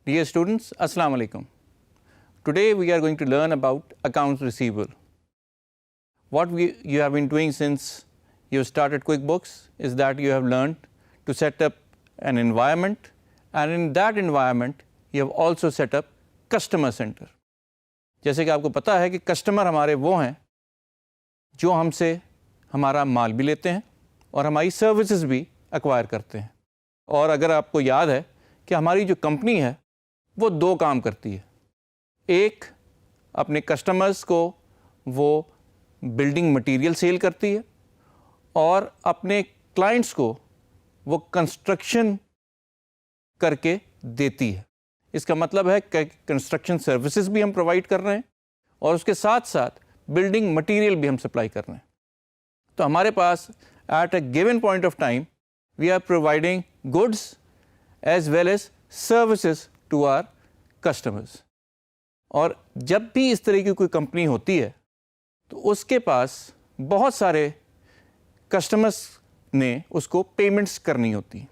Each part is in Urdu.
Dear students, Assalamu alaikum. Today we are going to learn about accounts receivable. What you have been doing since you started QuickBooks is that you have learned to set up an environment, and in that environment you have also set up customer center. جیسے کہ آپ کو پتہ ہے کہ کسٹمر ہمارے وہ ہیں جو ہم سے ہمارا مال بھی لیتے ہیں اور ہماری سروسز بھی ایکوائر کرتے ہیں. اور اگر آپ کو یاد ہے کہ ہماری جو کمپنی ہے وہ دو کام کرتی ہے. ایک اپنے کسٹمرز کو وہ بلڈنگ مٹیریل سیل کرتی ہے اور اپنے کلائنٹس کو وہ کنسٹرکشن کر کے دیتی ہے. اس کا مطلب ہے کہ کنسٹرکشن سروسز بھی ہم پرووائڈ کر رہے ہیں اور اس کے ساتھ ساتھ بلڈنگ مٹیریل بھی ہم سپلائی کر رہے ہیں. تو ہمارے پاس at a given point of time we are providing goods as well as services to our customers. اور جب بھی اس طرح کی کوئی کمپنی ہوتی ہے تو اس کے پاس بہت سارے کسٹمرز نے اس کو پیمنٹس کرنی ہوتی ہیں.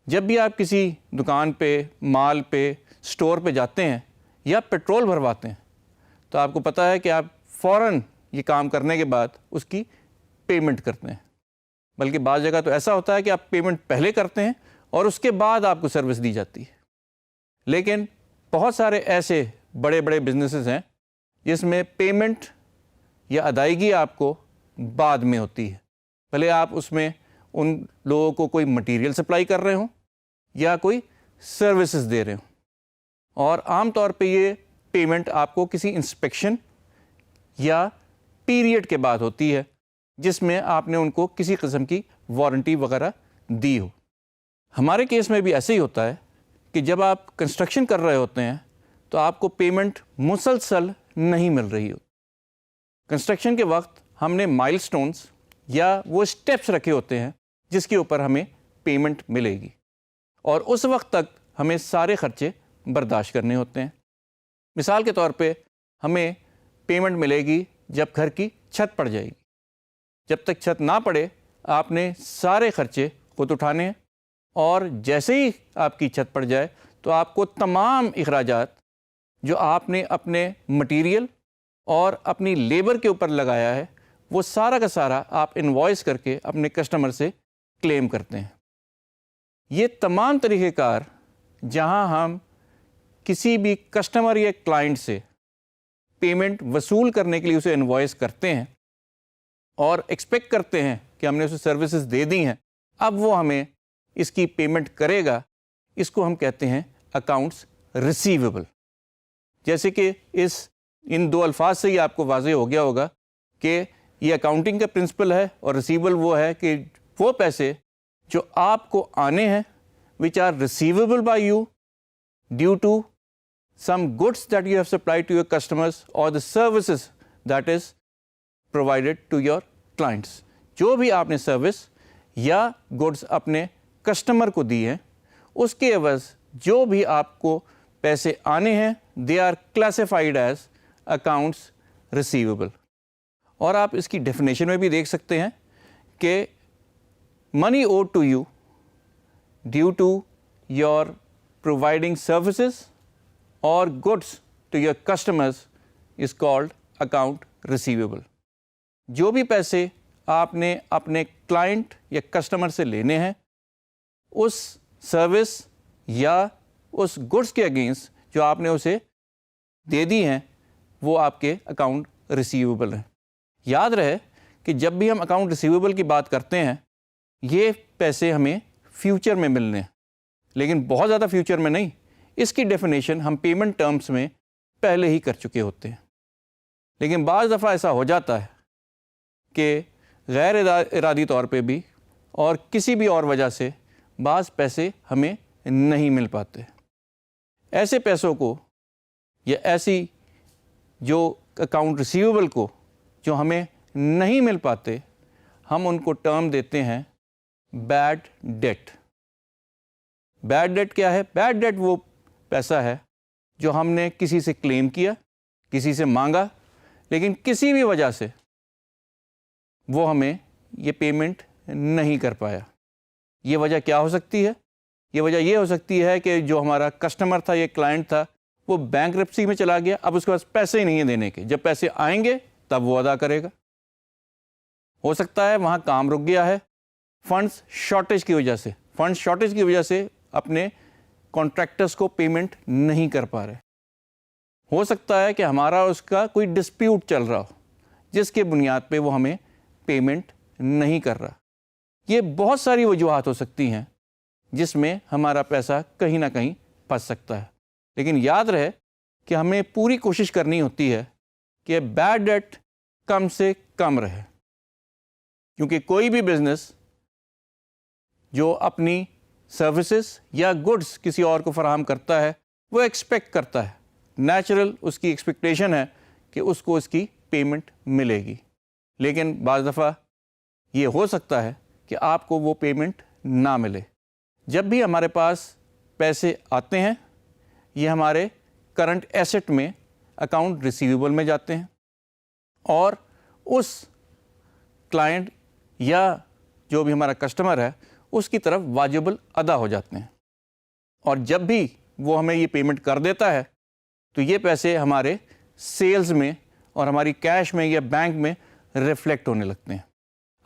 جب بھی آپ کسی دکان پہ، مال پہ، اسٹور پہ جاتے ہیں یا پیٹرول بھرواتے ہیں تو آپ کو پتہ ہے کہ آپ فوراً یہ کام کرنے کے بعد اس کی پیمنٹ کرتے ہیں. بلکہ بعض جگہ تو ایسا ہوتا ہے کہ آپ پیمنٹ پہلے کرتے ہیں اور اس کے بعد آپ کو سروس دی جاتی ہے. لیکن بہت سارے ایسے بڑے بڑے بزنسز ہیں جس میں پیمنٹ یا ادائیگی آپ کو بعد میں ہوتی ہے. بھلے آپ اس میں ان لوگوں کو کوئی مٹیریل سپلائی کر رہے ہوں یا کوئی سروسز دے رہے ہوں. اور عام طور پہ یہ پیمنٹ آپ کو کسی انسپیکشن یا پیریڈ کے بعد ہوتی ہے جس میں آپ نے ان کو کسی قسم کی وارنٹی وغیرہ دی ہو. ہمارے کیس میں بھی ایسے ہی ہوتا ہے کہ جب آپ کنسٹرکشن کر رہے ہوتے ہیں تو آپ کو پیمنٹ مسلسل نہیں مل رہی ہو. کنسٹرکشن کے وقت ہم نے مائل سٹونز یا وہ اسٹیپس رکھے ہوتے ہیں جس کے اوپر ہمیں پیمنٹ ملے گی اور اس وقت تک ہمیں سارے خرچے برداشت کرنے ہوتے ہیں. مثال کے طور پہ ہمیں پیمنٹ ملے گی جب گھر کی چھت پڑ جائے گی. جب تک چھت نہ پڑے آپ نے سارے خرچے خود اٹھانے ہیں اور جیسے ہی آپ کی چھت پڑ جائے تو آپ کو تمام اخراجات جو آپ نے اپنے مٹیریل اور اپنی لیبر کے اوپر لگایا ہے وہ سارا کا سارا آپ انوائس کر کے اپنے کسٹمر سے کلیم کرتے ہیں. یہ تمام طریقہ کار جہاں ہم کسی بھی کسٹمر یا کلائنٹ سے پیمنٹ وصول کرنے کے لیے اسے انوائس کرتے ہیں اور ایکسپیکٹ کرتے ہیں کہ ہم نے اسے سروسز دے دی ہیں، اب وہ ہمیں اس کی پیمنٹ کرے گا، اس کو ہم کہتے ہیں اکاؤنٹس ریسیویبل. جیسے کہ ان دو الفاظ سے ہی آپ کو واضح ہو گیا ہوگا کہ یہ اکاؤنٹنگ کا پرنسپل ہے اور ریسیویبل وہ ہے کہ وہ پیسے جو آپ کو آنے ہیں which are receivable by you due to some goods that you have supplied to your customers or the services that is provided to your clients. جو بھی آپ نے سروس یا گڈس اپنے کسٹمر کو دی ہیں اس کے عوض جو بھی آپ کو پیسے آنے ہیں they are classified as accounts receivable. اور آپ اس کی ڈیفینیشن میں بھی دیکھ سکتے ہیں کہ money owed to you due to your providing services or goods to your customers is called account receivable. جو بھی پیسے آپ نے اپنے کلائنٹ یا کسٹمر سے لینے ہیں اس سروس یا اس گڈس کے اگینسٹ جو آپ نے اسے دے دی ہیں وہ آپ کے اکاؤنٹ ریسیویبل ہیں. یاد رہے کہ جب بھی ہم اکاؤنٹ ریسیویبل کی بات کرتے ہیں یہ پیسے ہمیں فیوچر میں ملنے ہیں، لیکن بہت زیادہ فیوچر میں نہیں. اس کی ڈیفینیشن ہم پیمنٹ ٹرمز میں پہلے ہی کر چکے ہوتے ہیں. لیکن بعض دفعہ ایسا ہو جاتا ہے کہ غیر ارادی طور پہ بھی اور کسی بھی اور وجہ سے بعض پیسے ہمیں نہیں مل پاتے. ایسے پیسوں کو یا ایسی جو اکاؤنٹ ریسیویبل کو جو ہمیں نہیں مل پاتے ہم ان کو ٹرم دیتے ہیں بیڈ ڈیٹ. بیڈ ڈیٹ کیا ہے؟ بیڈ ڈیٹ وہ پیسہ ہے جو ہم نے کسی سے کلیم کیا، کسی سے مانگا، لیکن کسی بھی وجہ سے وہ ہمیں یہ پیمنٹ نہیں کر پایا. یہ وجہ کیا ہو سکتی ہے؟ یہ وجہ یہ ہو سکتی ہے کہ جو ہمارا کسٹمر تھا، یہ کلائنٹ تھا، وہ بینکرپسی میں چلا گیا، اب اس کے پاس پیسے ہی نہیں ہیں دینے کے، جب پیسے آئیں گے تب وہ ادا کرے گا۔ ہو سکتا ہے وہاں کام رک گیا ہے فنڈز شارٹیج کی وجہ سے اپنے کانٹریکٹرز کو پیمنٹ نہیں کر پا رہے۔ ہو سکتا ہے کہ ہمارا اس کا کوئی ڈسپیوٹ چل رہا ہو جس کے بنیاد پہ وہ ہمیں پیمنٹ نہیں کر رہا۔ یہ بہت ساری وجوہات ہو سکتی ہیں جس میں ہمارا پیسہ کہیں نہ کہیں پھنس سکتا ہے، لیکن یاد رہے کہ ہمیں پوری کوشش کرنی ہوتی ہے کہ بیڈ ڈیٹ کم سے کم رہے، کیونکہ کوئی بھی بزنس جو اپنی سروسز یا گڈس کسی اور کو فراہم کرتا ہے وہ ایکسپیکٹ کرتا ہے، نیچرل اس کی ایکسپیکٹیشن ہے کہ اس کو اس کی پیمنٹ ملے گی، لیکن بعض دفعہ یہ ہو سکتا ہے کہ آپ کو وہ پیمنٹ نہ ملے۔ جب بھی ہمارے پاس پیسے آتے ہیں یہ ہمارے کرنٹ ایسٹ میں اکاؤنٹ ریسیویبل میں جاتے ہیں اور اس کلائنٹ یا جو بھی ہمارا کسٹمر ہے اس کی طرف واجبل ادا ہو جاتے ہیں، اور جب بھی وہ ہمیں یہ پیمنٹ کر دیتا ہے تو یہ پیسے ہمارے سیلز میں اور ہماری کیش میں یا بینک میں ریفلیکٹ ہونے لگتے ہیں۔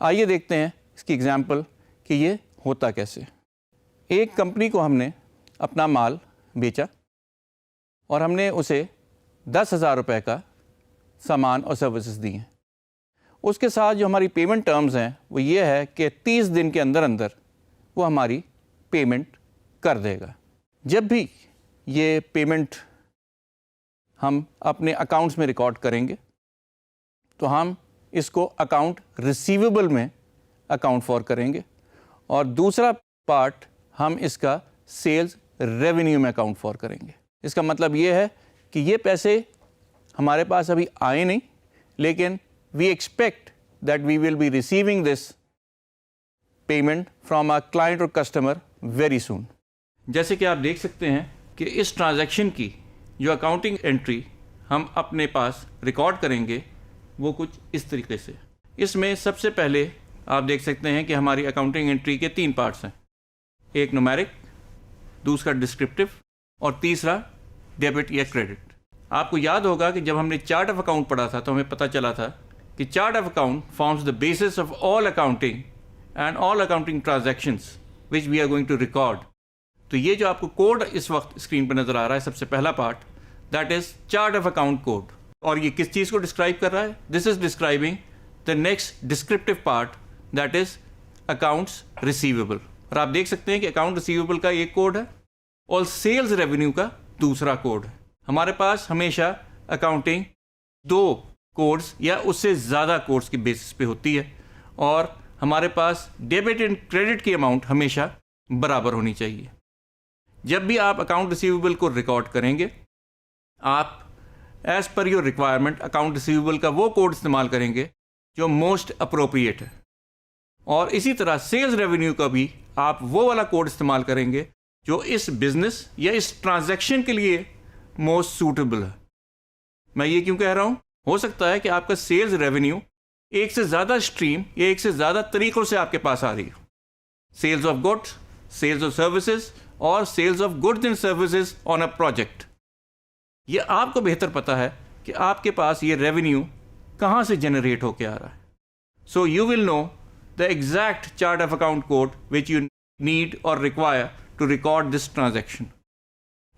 آئیے دیکھتے ہیں اس کی ایگزامپل کہ یہ ہوتا کیسے۔ ایک کمپنی کو ہم نے اپنا مال بیچا اور ہم نے اسے 10,000 روپے کا سامان اور سروسز دی ہیں۔ اس کے ساتھ جو ہماری پیمنٹ ٹرمز ہیں وہ یہ ہے کہ 30 دن کے اندر اندر وہ ہماری پیمنٹ کر دے گا۔ جب بھی یہ پیمنٹ ہم اپنے اکاؤنٹس میں ریکارڈ کریں گے تو ہم اس کو اکاؤنٹ ریسیویبل میں اکاؤنٹ فار کریں گے، اور دوسرا پارٹ ہم اس کا سیلز ریونیو میں اکاؤنٹ فار کریں گے۔ اس کا مطلب یہ ہے کہ یہ پیسے ہمارے پاس ابھی آئے نہیں، لیکن we expect that we will be receiving this payment from a client اور کسٹمر ویری سون۔ جیسے کہ آپ دیکھ سکتے ہیں کہ اس ٹرانزیکشن کی جو اکاؤنٹنگ انٹری ہم اپنے پاس ریکارڈ کریں گے وہ کچھ اس طریقے سے۔ اس میں سب سے پہلے آپ دیکھ سکتے ہیں کہ ہماری اکاؤنٹنگ انٹری کے 3 پارٹس ہیں، ایک نومیرک، دوسرا ڈسکرپٹیو اور تیسرا ڈیبٹ یا کریڈٹ۔ آپ کو یاد ہوگا کہ جب ہم نے چارٹ آف اکاؤنٹ پڑھا تھا تو ہمیں پتہ چلا تھا کہ chart of account forms the basis of all accounting and all accounting transactions which we are going to record. تو یہ جو آپ کو کوڈ اس وقت اسکرین پہ نظر آ رہا ہے، سب سے پہلا part that is chart of account code, اور یہ کس چیز کو ڈسکرائب کر رہا ہے؟ This is describing the next descriptive part that is accounts receivable. اور آپ دیکھ سکتے ہیں کہ اکاؤنٹ ریسیویبل کا ایک کوڈ ہے اور سیلز ریونیو کا دوسرا کوڈ ہے۔ ہمارے پاس ہمیشہ اکاؤنٹنگ 2 کوڈز یا اس سے زیادہ کوڈز کی بیسس پہ ہوتی ہے، اور ہمارے پاس ڈیبٹ اینڈ کریڈٹ کی اماؤنٹ ہمیشہ برابر ہونی چاہیے۔ جب بھی آپ اکاؤنٹ ریسیویبل کو ریکارڈ کریں گے آپ as per your requirement account receivable کا وہ کوڈ استعمال کریں گے جو موسٹ اپروپریٹ ہے، اور اسی طرح سیلز ریونیو کا بھی آپ وہ والا کوڈ استعمال کریں گے جو اس بزنس یا اس ٹرانزیکشن کے لیے موسٹ سوٹیبل ہے۔ میں یہ کیوں کہہ رہا ہوں؟ ہو سکتا ہے کہ آپ کا سیلز ریونیو ایک سے زیادہ اسٹریم یا ایک سے زیادہ طریقوں سے آپ کے پاس آ رہی ہو، sales of goods, sales of services, اور sales of goods and services on a project. یہ آپ کو بہتر پتا ہے کہ آپ کے پاس یہ ریونیو کہاں سے جنریٹ ہو کے آ رہا ہے۔ So you will know the exact chart of account code which you need اور require to record this transaction.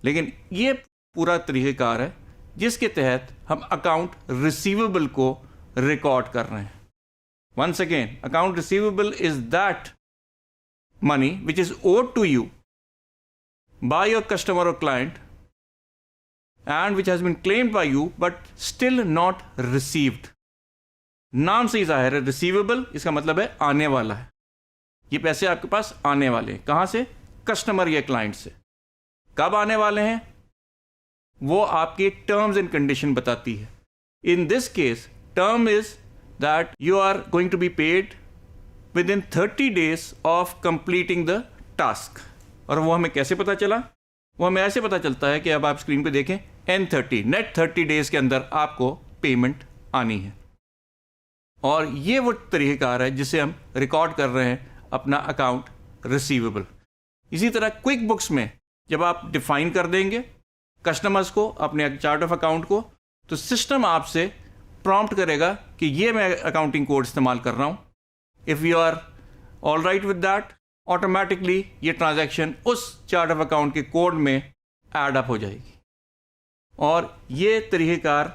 لیکن یہ پورا طریقہ کار ہے جس کے تحت ہم اکاؤنٹ ریسیویبل کو ریکارڈ کر رہے ہیں۔ Once again, account receivable is that money which is owed to you by your customer or client and which has been claimed by you but still not received۔ نام سے ہی ظاہر ہے ریسیویبل، اس کا مطلب ہے آنے والا ہے، یہ پیسے آپ کے پاس آنے والے ہیں۔ کہاں سے؟ کسٹمر یا کلائنٹ سے۔ کب آنے والے ہیں وہ آپ کی ٹرمز اینڈ کنڈیشن بتاتی ہے۔ In this case term is that you are going to be paid within 30 days of completing the task۔ اور وہ ہمیں کیسے پتا چلا؟ وہ ہمیں ایسے پتا چلتا ہے کہ اب آپ اسکرین پہ دیکھیں N30 نیٹ 30 ڈیز کے اندر آپ کو پیمنٹ آنی ہے، اور یہ وہ طریقہ کار ہے جسے ہم ریکارڈ کر رہے ہیں اپنا اکاؤنٹ ریسیویبل۔ اسی طرح کوئک بکس میں جب آپ ڈیفائن کر دیں گے کسٹمرز کو اپنے چارٹ آف اکاؤنٹ کو, تو سسٹم آپ سے پرومپٹ کرے گا کہ یہ میں اکاؤنٹنگ کوڈ استعمال کر رہا ہوں. If you are all right with that, automatically یہ ٹرانزیکشن اس چارٹ آف اکاؤنٹ کے کوڈ میں ایڈ اپ ہو جائے گی, اور یہ طریقہ کار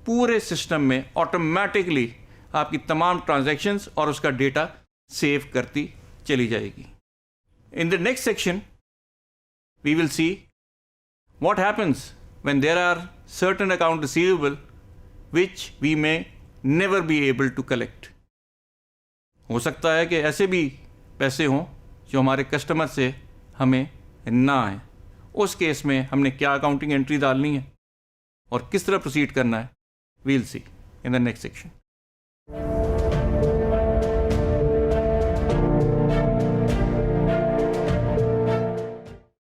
پورے سسٹم میں آٹومیٹکلی آپ کی تمام ٹرانزیکشنز اور اس کا ڈیٹا سیو کرتی چلی جائے گی. In the next section, we will see what happens when there are certain account receivable which we may never be able to collect. ہو سکتا ہے کہ ایسے بھی پیسے ہوں جو ہمارے کسٹمر سے ہمیں نہ آئیں. اس کیس میں ہم نے کیا اکاؤنٹنگ انٹری ڈالنی ہے اور کس طرح پروسیڈ کرنا ہے, we'll see in the next section.